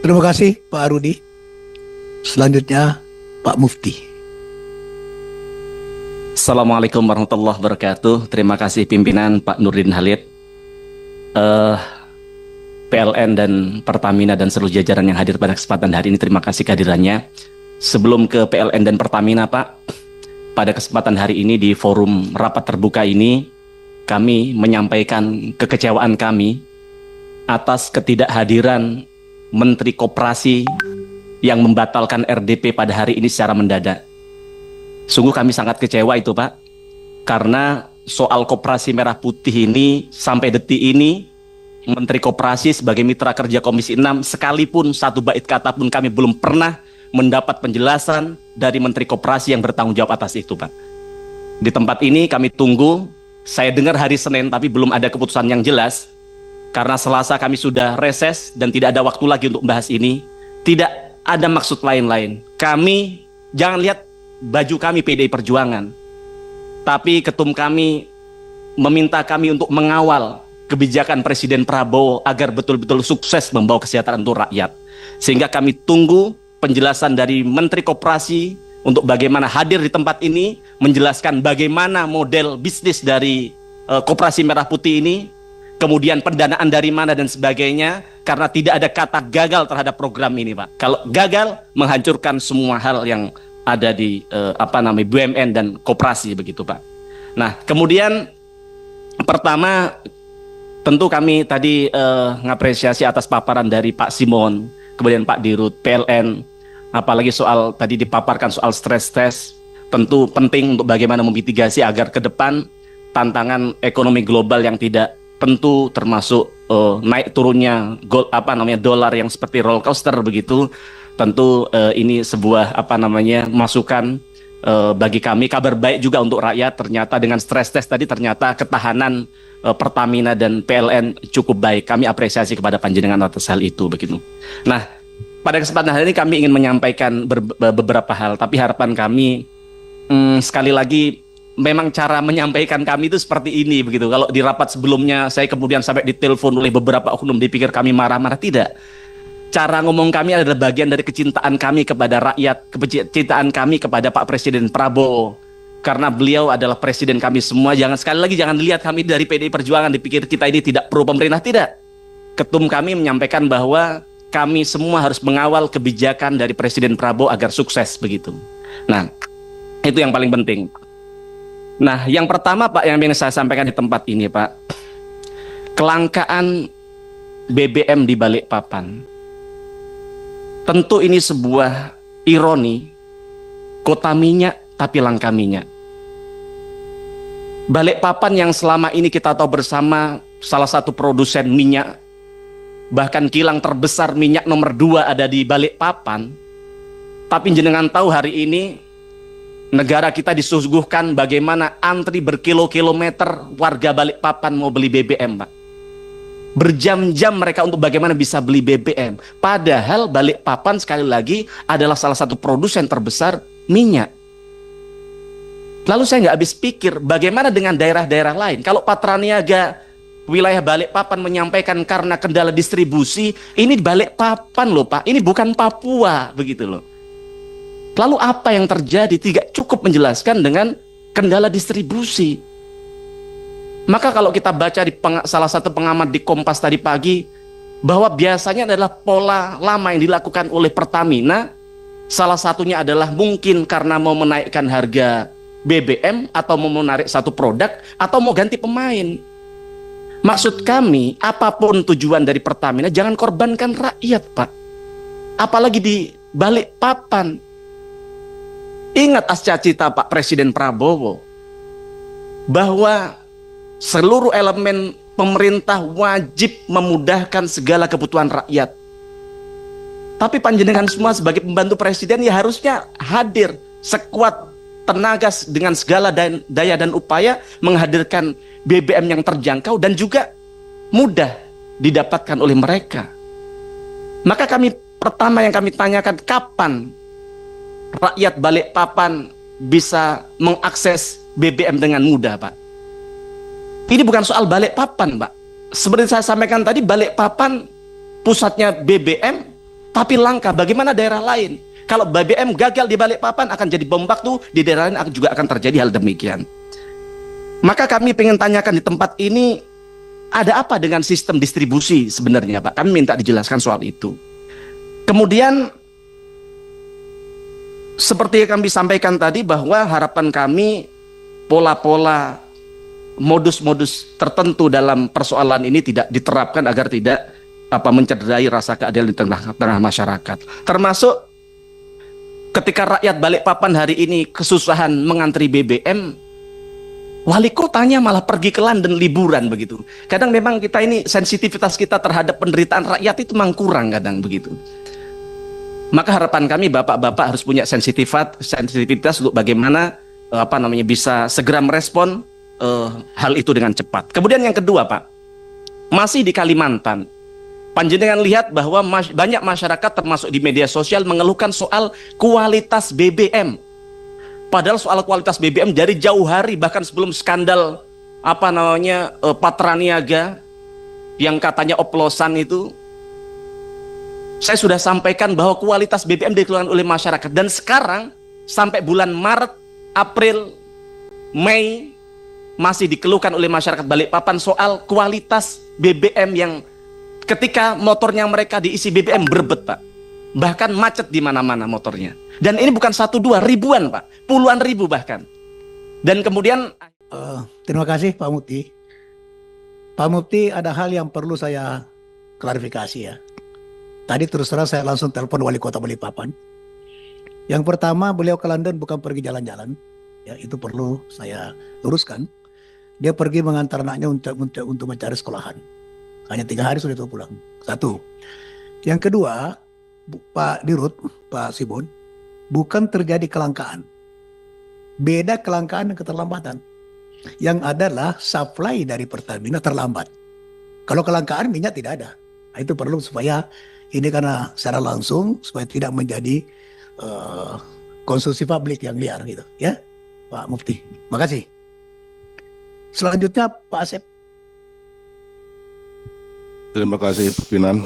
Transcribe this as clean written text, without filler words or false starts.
Terima kasih Pak Rudi. Selanjutnya Pak Mufti. Assalamualaikum warahmatullahi wabarakatuh. Terima kasih pimpinan Pak Nurdin Halid, PLN dan Pertamina dan seluruh jajaran yang hadir pada kesempatan hari ini. Terima kasih kehadirannya. Sebelum ke PLN dan Pertamina, Pak, pada kesempatan hari ini di forum rapat terbuka ini, kami menyampaikan kekecewaan kami atas ketidakhadiran Menteri Koperasi yang membatalkan RDP pada hari ini secara mendadak. Sungguh kami sangat kecewa itu, Pak, karena soal Koperasi Merah Putih ini sampai detik ini Menteri Koperasi sebagai mitra kerja Komisi 6 sekalipun satu bait kata pun kami belum pernah mendapat penjelasan dari Menteri Koperasi yang bertanggung jawab atas itu, Pak. Di tempat ini kami tunggu, saya dengar hari Senin tapi belum ada keputusan yang jelas. Karena Selasa kami sudah reses dan tidak ada waktu lagi untuk membahas ini. Tidak ada maksud lain-lain. Kami, jangan lihat baju kami PDI Perjuangan, tapi ketum kami meminta kami untuk mengawal kebijakan Presiden Prabowo agar betul-betul sukses membawa kesejahteraan untuk rakyat. Sehingga kami tunggu penjelasan dari Menteri Koperasi untuk bagaimana hadir di tempat ini, menjelaskan bagaimana model bisnis dari Koperasi Merah Putih ini, kemudian pendanaan dari mana dan sebagainya, karena tidak ada kata gagal terhadap program ini, Pak. Kalau gagal, menghancurkan semua hal yang ada di BUMN dan koperasi begitu, Pak. Nah, kemudian pertama tentu kami tadi ngapresiasi atas paparan dari Pak Simon, kemudian Pak Dirut, PLN, apalagi soal tadi dipaparkan soal stress test, tentu penting untuk bagaimana memitigasi agar ke depan tantangan ekonomi global yang tidak tentu termasuk naik turunnya dolar yang seperti roller coaster begitu, tentu ini sebuah masukan bagi kami. Kabar baik juga untuk rakyat, ternyata dengan stress test tadi ternyata ketahanan Pertamina dan PLN cukup baik. Kami apresiasi kepada panjenengan atas hal itu begitu. Nah, pada kesempatan hari ini kami ingin menyampaikan beberapa hal, tapi harapan kami sekali lagi memang cara menyampaikan kami itu seperti ini begitu. Kalau di rapat sebelumnya saya kemudian sampai ditelepon oleh beberapa oknum, dipikir kami marah-marah, tidak. Cara ngomong kami adalah bagian dari kecintaan kami kepada rakyat, kecintaan kami kepada Pak Presiden Prabowo. Karena beliau adalah presiden kami semua. Sekali lagi jangan dilihat kami dari PDI Perjuangan dipikir kita ini tidak pro pemerintah, tidak. Ketum kami menyampaikan bahwa kami semua harus mengawal kebijakan dari Presiden Prabowo agar sukses begitu. Nah, itu yang paling penting. Nah, yang pertama, Pak, yang ingin saya sampaikan di tempat ini, Pak, kelangkaan BBM di Balikpapan. Tentu ini sebuah ironi, kota minyak tapi langka minyak. Balikpapan yang selama ini kita tahu bersama salah satu produsen minyak, bahkan kilang terbesar minyak nomor 2 ada di Balikpapan. Tapi jenengan tahu hari ini negara kita disuguhkan bagaimana antri berkilo-kilometer warga Balikpapan mau beli BBM, Pak. Berjam-jam mereka untuk bagaimana bisa beli BBM. Padahal Balikpapan sekali lagi adalah salah satu produsen terbesar minyak. Lalu saya nggak habis pikir bagaimana dengan daerah-daerah lain. Kalau Patraniaga wilayah Balikpapan menyampaikan karena kendala distribusi, ini Balikpapan loh, Pak. Ini bukan Papua begitu loh. Lalu apa yang terjadi? Tidak cukup menjelaskan dengan kendala distribusi. Maka kalau kita baca di salah satu pengamat di Kompas tadi pagi, bahwa biasanya adalah pola lama yang dilakukan oleh Pertamina, salah satunya adalah mungkin karena mau menaikkan harga BBM, atau mau menarik satu produk, atau mau ganti pemain. Maksud kami, apapun tujuan dari Pertamina, jangan korbankan rakyat, Pak. Apalagi di Balikpapan. Ingat cita Pak Presiden Prabowo bahwa seluruh elemen pemerintah wajib memudahkan segala kebutuhan rakyat. Tapi panjenengan semua sebagai pembantu presiden ya harusnya hadir sekuat tenaga dengan segala daya dan upaya menghadirkan BBM yang terjangkau dan juga mudah didapatkan oleh mereka. Maka pertama yang kami tanyakan, kapan rakyat Balikpapan bisa mengakses BBM dengan mudah, Pak? Ini bukan soal Balikpapan, Pak. Seperti saya sampaikan tadi, Balikpapan pusatnya BBM, Tapi langka, bagaimana daerah lain? Kalau BBM gagal di Balikpapan akan jadi bom waktu, di daerah lain juga akan terjadi hal demikian. Maka kami ingin tanyakan di tempat ini, ada apa dengan sistem distribusi sebenarnya Pak? Kami minta dijelaskan soal itu. Kemudian, seperti yang kami sampaikan tadi bahwa harapan kami, pola-pola, modus-modus tertentu dalam persoalan ini tidak diterapkan agar tidak mencederai rasa keadilan di tengah masyarakat. Termasuk ketika rakyat Balikpapan hari ini kesusahan mengantri BBM, wali kotanya malah pergi ke London liburan begitu. Kadang memang kita ini sensitivitas kita terhadap penderitaan rakyat itu memang kurang kadang begitu. Maka harapan kami bapak-bapak harus punya sensitivitas untuk bagaimana bisa segera merespon hal itu dengan cepat. Kemudian yang kedua Pak, masih di Kalimantan, panjenengan lihat bahwa banyak masyarakat termasuk di media sosial mengeluhkan soal kualitas BBM. Padahal soal kualitas BBM dari jauh hari, bahkan sebelum skandal Patraniaga yang katanya oplosan itu, saya sudah sampaikan bahwa kualitas BBM dikeluarkan oleh masyarakat. Dan sekarang sampai bulan Maret, April, Mei masih dikeluhkan oleh masyarakat Balikpapan soal kualitas BBM yang ketika motornya mereka diisi BBM berbet Pak. Bahkan macet di mana-mana motornya. Dan ini bukan 1, 2, ribuan Pak, puluhan ribu bahkan. Dan kemudian terima kasih Pak Mufti. Pak Mufti, ada hal yang perlu saya klarifikasi ya. Tadi terus terang saya langsung telepon wali kota Balikpapan. Yang pertama, beliau ke London bukan pergi jalan-jalan, ya itu perlu saya luruskan. Dia pergi mengantar anaknya untuk mencari sekolahan. Hanya 3 hari sudah pulang. Satu. Yang kedua, Pak Dirut, Pak Sibon, bukan terjadi kelangkaan. Beda kelangkaan dan keterlambatan. Yang adalah supply dari Pertamina terlambat. Kalau kelangkaan minyak tidak ada. Nah, itu perlu supaya ini karena secara langsung supaya tidak menjadi konsumsi publik yang liar gitu, ya, Pak Mufti. Makasih. Selanjutnya Pak Asep. Terima kasih pimpinan.